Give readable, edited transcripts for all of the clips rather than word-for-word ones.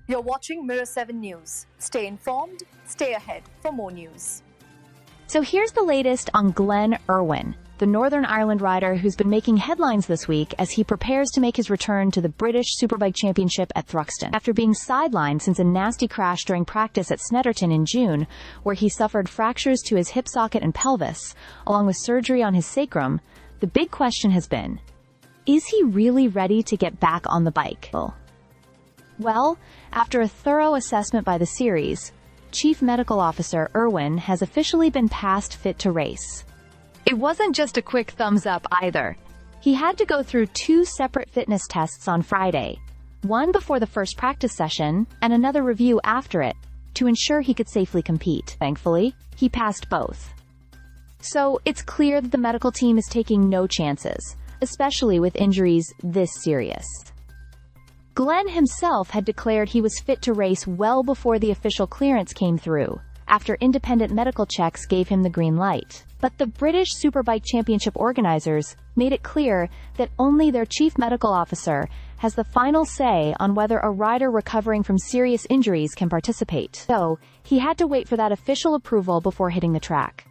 You're watching Mirror 7 News. Stay informed, stay ahead for more news. So here's the latest on Glenn Irwin, the Northern Ireland rider who's been making headlines this week as he prepares to make his return to the British Superbike Championship at Thruxton. After being sidelined since a nasty crash during practice at Snetterton in June, where he suffered fractures to his hip socket and pelvis, along with surgery on his sacrum, the big question has been, is he really ready to get back on the bike? Well, after a thorough assessment by the series, Chief Medical Officer Irwin has officially been passed fit to race. It wasn't just a quick thumbs up either. He had to go through 2 separate fitness tests on Friday, one before the first practice session and another review after it, to ensure he could safely compete. Thankfully, he passed both. So it's clear that the medical team is taking no chances, especially with injuries this serious. Glenn himself had declared he was fit to race well before the official clearance came through, after independent medical checks gave him the green light. But the British Superbike Championship organizers made it clear that only their chief medical officer has the final say on whether a rider recovering from serious injuries can participate. So, he had to wait for that official approval before hitting the track.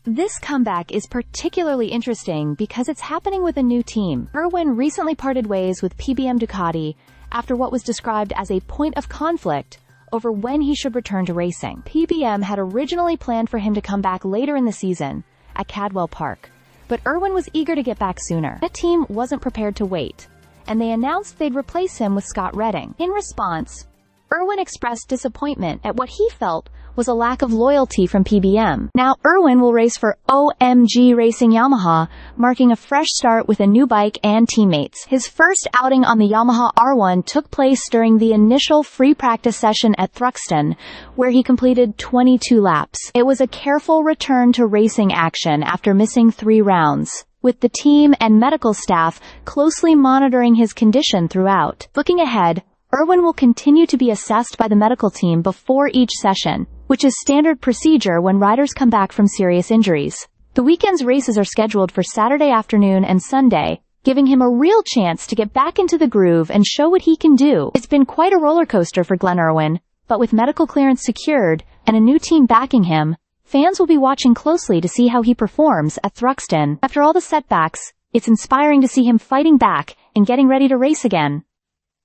This comeback is particularly interesting because it's happening with a new team. Irwin recently parted ways with PBM Ducati after what was described as a point of conflict over when he should return to racing. PBM had originally planned for him to come back later in the season at Cadwell Park, but Irwin was eager to get back sooner. The team wasn't prepared to wait, and they announced they'd replace him with Scott Redding. In response, Irwin expressed disappointment at what he felt was a lack of loyalty from PBM. Now, Irwin will race for OMG Racing Yamaha, marking a fresh start with a new bike and teammates. His first outing on the Yamaha R1 took place during the initial free practice session at Thruxton, where he completed 22 laps. It was a careful return to racing action after missing 3 rounds, with the team and medical staff closely monitoring his condition throughout. Looking ahead, Irwin will continue to be assessed by the medical team before each session, which is standard procedure when riders come back from serious injuries. The weekend's races are scheduled for Saturday afternoon and Sunday, giving him a real chance to get back into the groove and show what he can do. It's been quite a roller coaster for Glenn Irwin, but with medical clearance secured and a new team backing him, fans will be watching closely to see how he performs at Thruxton. After all the setbacks, it's inspiring to see him fighting back and getting ready to race again.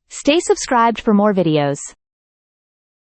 Stay subscribed for more videos.